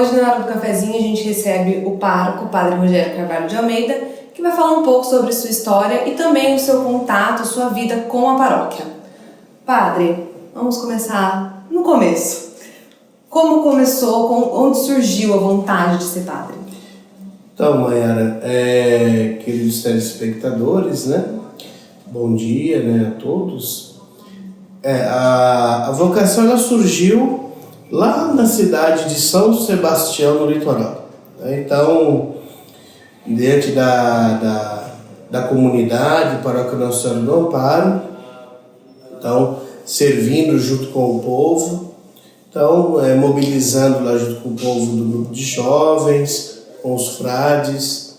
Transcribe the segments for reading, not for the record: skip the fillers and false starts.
Hoje, na hora do cafezinho, a gente recebe o pároco, o Padre Rogério Carvalho de Almeida, que vai falar um pouco sobre sua história e também o seu contato, sua vida com a paróquia. Padre, vamos começar no começo. Como começou, onde surgiu a vontade de ser padre? Então, Mayara, queridos telespectadores, né? Bom dia, né, a todos. A vocação ela surgiu lá na cidade de São Sebastião, no litoral. Então, diante da comunidade, paróquia Nossa Senhora do Amparo, então, servindo junto com o povo, então, mobilizando lá junto com o povo do grupo de jovens, com os frades.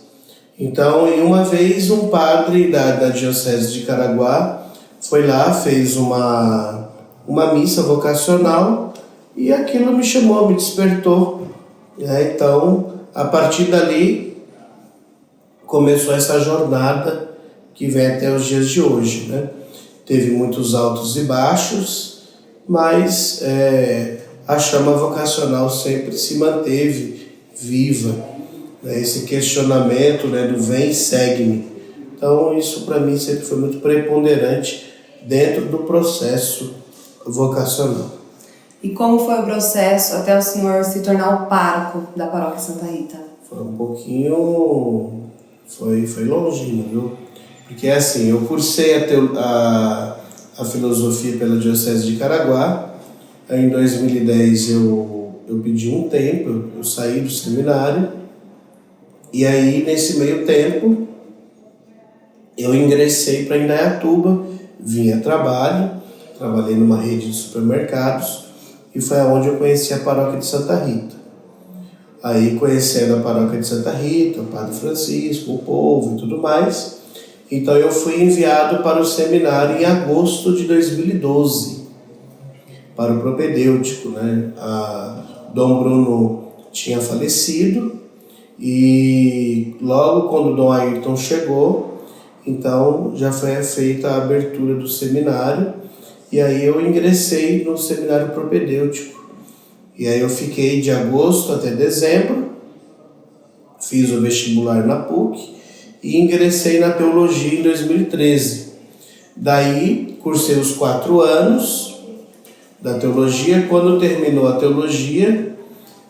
Então, e uma vez um padre da Diocese de Caraguá foi lá, fez uma missa vocacional e aquilo me chamou, me despertou. Então, a partir dali, começou essa jornada que vem até os dias de hoje, né? Teve muitos altos e baixos, mas a chama vocacional sempre se manteve viva, né? Esse questionamento, né, do vem e segue-me. Então isso para mim sempre foi muito preponderante dentro do processo vocacional. E como foi o processo até o senhor se tornar o pároco da paróquia Santa Rita? Foi um pouquinho... Foi longinho, viu? Porque assim, eu cursei a filosofia pela Diocese de Caraguá. Aí, em 2010 eu pedi um tempo, eu saí do seminário. E aí, nesse meio tempo, eu ingressei para Indaiatuba, vim a trabalho, trabalhei numa rede de supermercados e foi onde eu conheci a paróquia de Santa Rita. Aí, conhecendo a paróquia de Santa Rita, o Padre Francisco, o povo e tudo mais, então eu fui enviado para o seminário em agosto de 2012, para o propedêutico, né? Dom Bruno tinha falecido e logo quando Dom Ayrton chegou, então já foi feita a abertura do seminário e aí eu ingressei no seminário propedêutico. E aí eu fiquei de agosto até dezembro, fiz o vestibular na PUC e ingressei na teologia em 2013. Daí cursei os 4 anos da teologia. Quando terminou a teologia,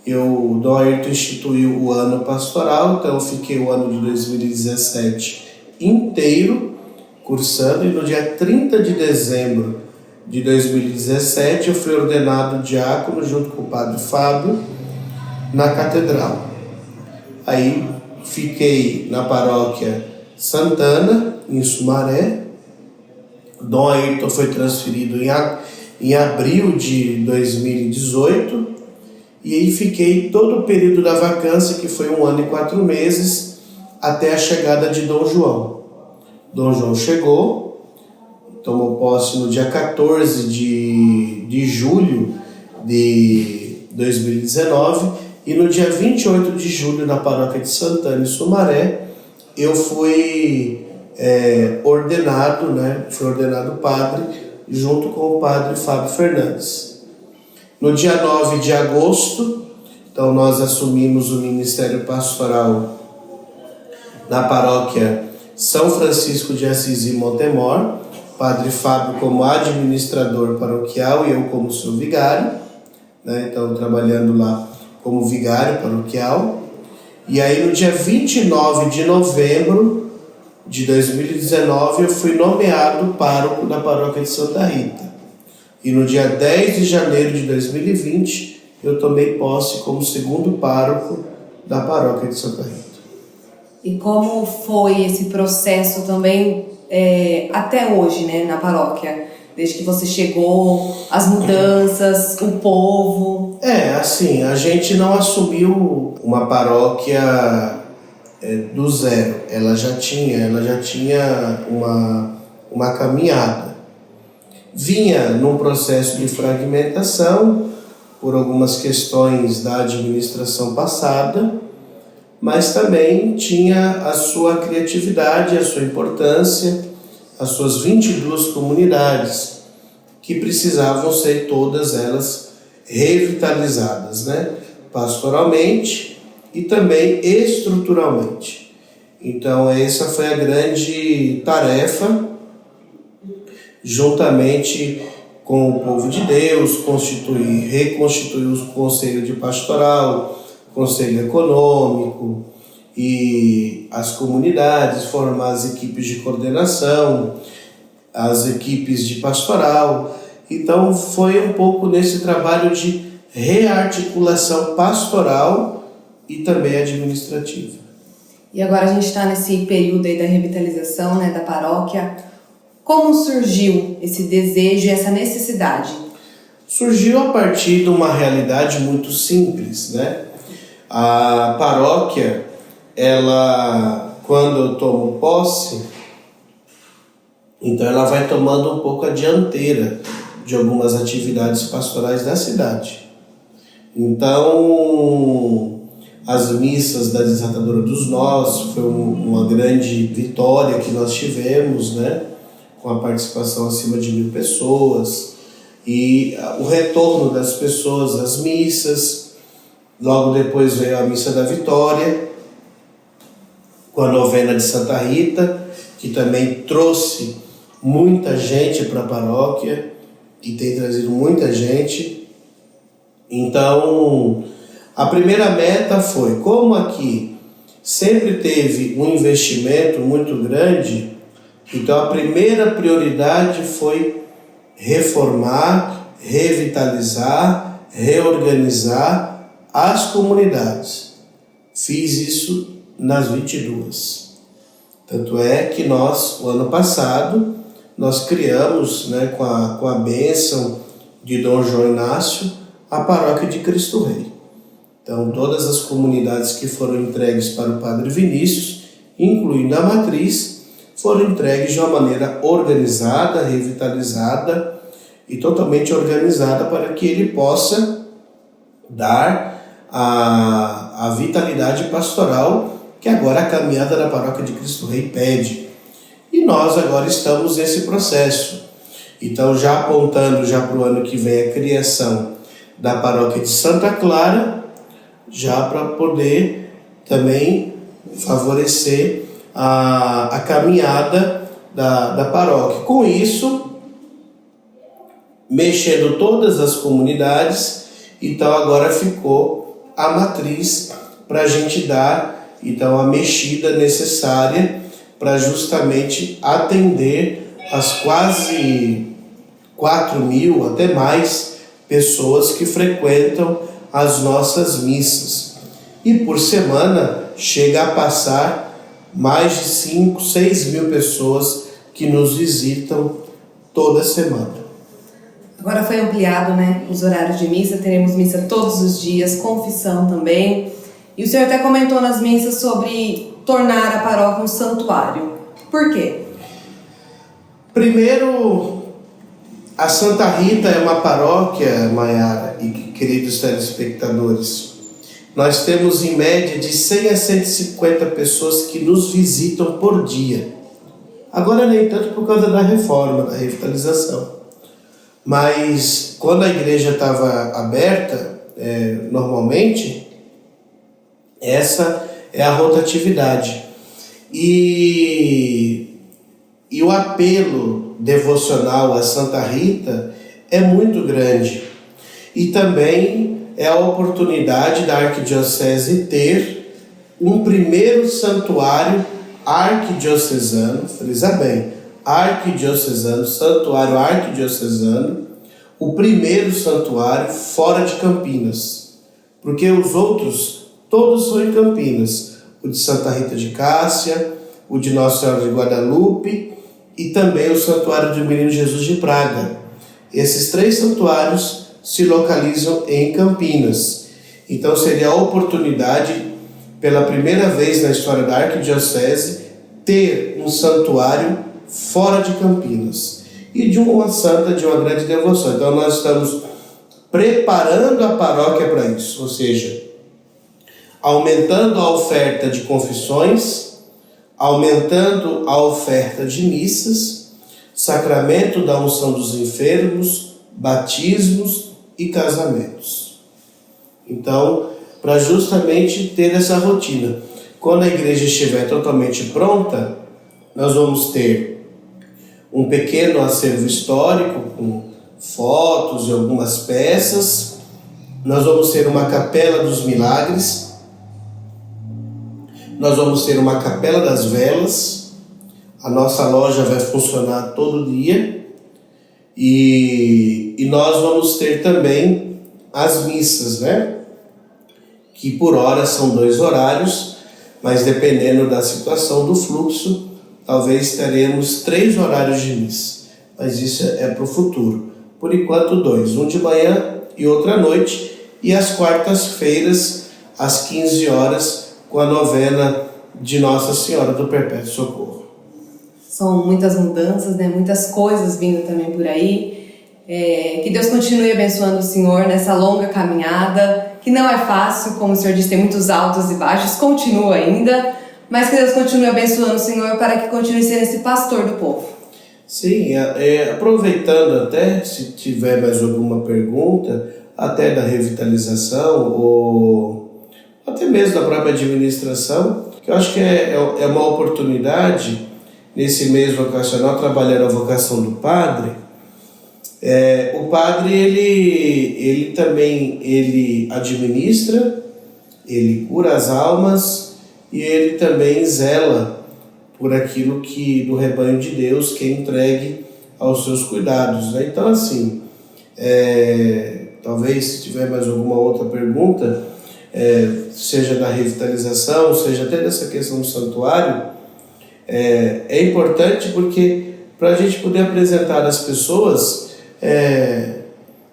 o Dom Ayrton instituiu o ano pastoral, então eu fiquei o ano de 2017 inteiro cursando e no dia 30 de dezembro de 2017 eu fui ordenado diácono junto com o Padre Fábio na catedral. Aí fiquei na paróquia Santana, em Sumaré. Dom Ayrton foi transferido em abril de 2018 e aí fiquei todo o período da vacância, que foi 1 ano e 4 meses, até a chegada de Dom João. Dom João chegou, tomou posse no dia 14 de julho de 2019 e no dia 28 de julho, na paróquia de Santana e Sumaré, eu fui ordenado, né? Fui ordenado padre junto com o Padre Fábio Fernandes. No dia 9 de agosto, então nós assumimos o ministério pastoral na paróquia São Francisco de Assis e Montemor, Padre Fábio como administrador paroquial e eu como seu vigário, né? Então trabalhando lá como vigário paroquial. E aí no dia 29 de novembro de 2019 eu fui nomeado pároco da paróquia de Santa Rita. E no dia 10 de janeiro de 2020 eu tomei posse como segundo pároco da paróquia de Santa Rita. E como foi esse processo também até hoje, né, na paróquia? Desde que você chegou, as mudanças, o povo? Assim, a gente não assumiu uma paróquia do zero. Ela já tinha uma caminhada. Vinha num processo de fragmentação por algumas questões da administração passada, mas também tinha a sua criatividade, a sua importância, as suas 22 comunidades, que precisavam ser todas elas revitalizadas, né? pastoralmente e também estruturalmente. Então essa foi a grande tarefa, juntamente com o povo de Deus, reconstituir o conselho de pastoral, conselho econômico e as comunidades, formar as equipes de coordenação, as equipes de pastoral. Então foi um pouco nesse trabalho de rearticulação pastoral e também administrativa. E agora a gente está nesse período aí da revitalização, né, da paróquia. Como surgiu esse desejo e essa necessidade? Surgiu a partir de uma realidade muito simples, né? A paróquia, ela, quando eu tomo posse, então ela vai tomando um pouco a dianteira de algumas atividades pastorais da cidade. Então, as missas da Desatadora dos Nós foi uma grande vitória que nós tivemos, né? Com a participação acima de 1.000 pessoas e o retorno das pessoas às missas. Logo depois veio a Missa da Vitória, com a novena de Santa Rita, que também trouxe muita gente para a paróquia e tem trazido muita gente. Então, a primeira meta foi, como aqui sempre teve um investimento muito grande, então a primeira prioridade foi reformar, revitalizar, reorganizar as comunidades. Fiz isso nas 22. Tanto é que nós, o ano passado, nós criamos, né, com a bênção de Dom João Inácio, a Paróquia de Cristo Rei. Então, todas as comunidades que foram entregues para o Padre Vinícius, incluindo a matriz, foram entregues de uma maneira organizada, revitalizada e totalmente organizada para que ele possa dar a vitalidade pastoral que agora a caminhada da Paróquia de Cristo Rei pede. E nós agora estamos nesse processo. Então, já apontando já para o ano que vem a criação da Paróquia de Santa Clara, já para poder também favorecer a caminhada da paróquia. Com isso, mexendo todas as comunidades, então agora ficou a matriz para a gente dar então a mexida necessária para justamente atender as quase 4.000, até mais, pessoas que frequentam as nossas missas. E por semana chega a passar mais de 5, 6 mil pessoas que nos visitam toda semana. Agora foi ampliado, né, os horários de missa, teremos missa todos os dias, confissão também. E o senhor até comentou nas missas sobre tornar a paróquia um santuário. Por quê? Primeiro, a Santa Rita é uma paróquia, Maiara e queridos telespectadores. Nós temos em média de 100 a 150 pessoas que nos visitam por dia. Agora nem tanto por causa da reforma, da revitalização. Mas quando a igreja estava aberta, normalmente, essa é a rotatividade. E o apelo devocional a Santa Rita é muito grande. E também é a oportunidade da Arquidiocese ter um primeiro santuário arquidiocesano, frisa bem, arquidiocesano, santuário arquidiocesano, o primeiro santuário fora de Campinas, porque os outros todos são em Campinas, o de Santa Rita de Cássia, o de Nossa Senhora de Guadalupe e também o santuário do Menino Jesus de Praga. Esses 3 santuários se localizam em Campinas. Então seria a oportunidade, pela primeira vez na história da Arquidiocese, ter um santuário fora de Campinas e de uma santa de uma grande devoção. Então nós estamos preparando a paróquia para isso, ou seja, aumentando a oferta de confissões, aumentando a oferta de missas, sacramento da unção dos enfermos, batismos e casamentos. Então, para justamente ter essa rotina. Quando a igreja estiver totalmente pronta, nós vamos ter um pequeno acervo histórico com fotos e algumas peças. Nós vamos ter uma capela dos milagres. Nós vamos ter uma capela das velas. A nossa loja vai funcionar todo dia. E nós vamos ter também as missas, né? Que por hora são 2 horários, mas dependendo da situação do fluxo, talvez teremos 3 horários de missa. Mas isso é para o futuro. Por enquanto 2, um de manhã e outro à noite, e às quartas-feiras, às 15 horas, com a novena de Nossa Senhora do Perpétuo Socorro. São muitas mudanças, né? Muitas coisas vindo também por aí. Que Deus continue abençoando o Senhor nessa longa caminhada, que não é fácil, como o Senhor disse, tem muitos altos e baixos, continua ainda, mas que Deus continue abençoando o Senhor para que continue sendo esse pastor do povo. Sim, aproveitando até, se tiver mais alguma pergunta, até da revitalização ou até mesmo da própria administração, que eu acho que é uma oportunidade, nesse mês vocacional, trabalhar a vocação do padre. O padre, ele também administra, ele cura as almas e ele também zela por aquilo que do rebanho de Deus que é entregue aos seus cuidados, né? Então, assim, talvez se tiver mais alguma outra pergunta, seja da revitalização, seja até dessa questão do santuário, é importante porque para a gente poder apresentar às pessoas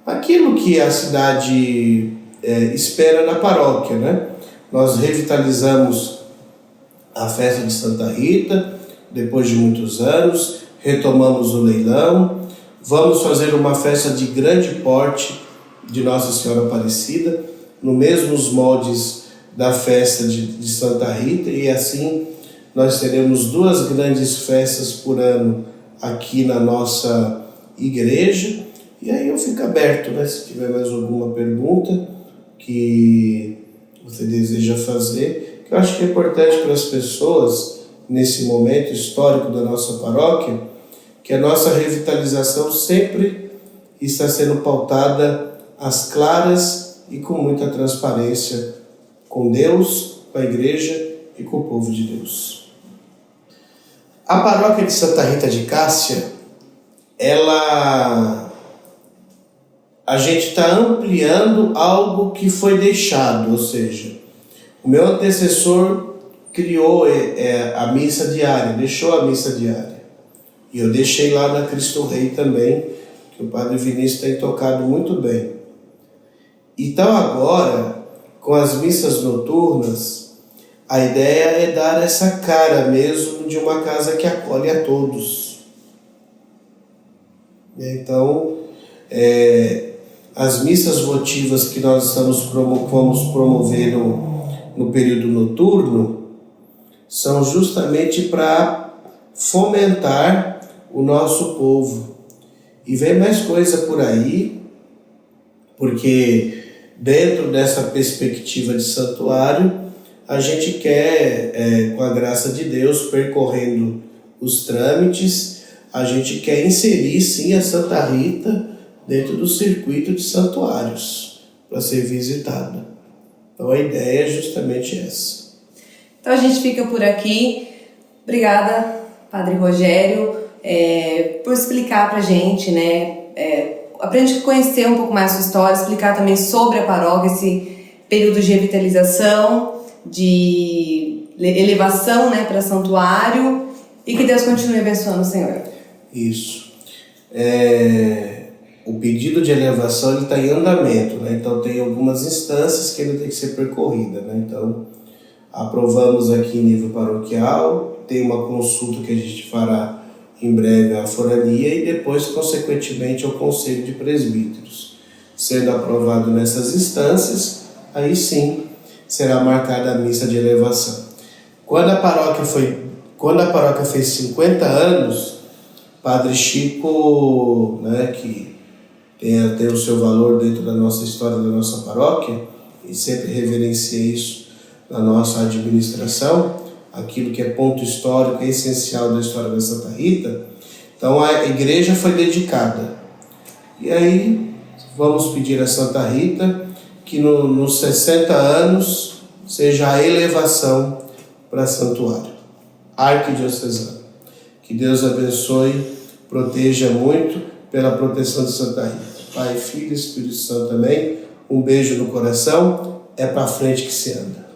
aquilo que a cidade espera na paróquia, né? Nós revitalizamos a festa de Santa Rita, depois de muitos anos, retomamos o leilão, vamos fazer uma festa de grande porte de Nossa Senhora Aparecida, nos mesmos moldes da festa de Santa Rita, e assim nós teremos 2 grandes festas por ano aqui na nossa igreja. E aí eu fico aberto, né? Se tiver mais alguma pergunta que você deseja fazer, que eu acho que é importante para as pessoas, nesse momento histórico da nossa paróquia, que a nossa revitalização sempre está sendo pautada às claras e com muita transparência com Deus, com a igreja e com o povo de Deus. A paróquia de Santa Rita de Cássia, a gente está ampliando algo que foi deixado, ou seja, o meu antecessor criou a missa diária, deixou a missa diária. E eu deixei lá na Cristo Rei também, que o Padre Vinícius tem tocado muito bem. Então agora, com as missas noturnas, a ideia é dar essa cara mesmo de uma casa que acolhe a todos. Então, as missas votivas que nós vamos promover no período noturno são justamente para fomentar o nosso povo. E vem mais coisa por aí, porque dentro dessa perspectiva de santuário, a gente quer, com a graça de Deus, percorrendo os trâmites, a gente quer inserir sim a Santa Rita dentro do circuito de santuários para ser visitada. Então a ideia é justamente essa. Então a gente fica por aqui. Obrigada, Padre Rogério, por explicar para a gente, né? Para a gente conhecer um pouco mais a sua história, explicar também sobre a paróquia, esse período de revitalização, de elevação, né, para santuário, e que Deus continue abençoando o Senhor. Isso. O pedido de elevação está em andamento, né? Então tem algumas instâncias que ainda tem que ser percorrida, né? Então aprovamos aqui em nível paroquial, tem uma consulta que a gente fará em breve à forania e depois, consequentemente, ao Conselho de Presbíteros. Sendo aprovado nessas instâncias, aí sim será marcada a missa de elevação. Quando a paróquia fez 50 anos, Padre Chico, né, que tem o seu valor dentro da nossa história, da nossa paróquia, e sempre reverenciei isso na nossa administração, aquilo que é ponto histórico, é essencial da história da Santa Rita. Então a igreja foi dedicada. E aí vamos pedir a Santa Rita que nos 60 anos seja a elevação para santuário arquidiocesano. Que Deus abençoe, proteja muito pela proteção de Santa Rita. Pai, Filho e Espírito Santo também. Um beijo no coração. É para frente que se anda.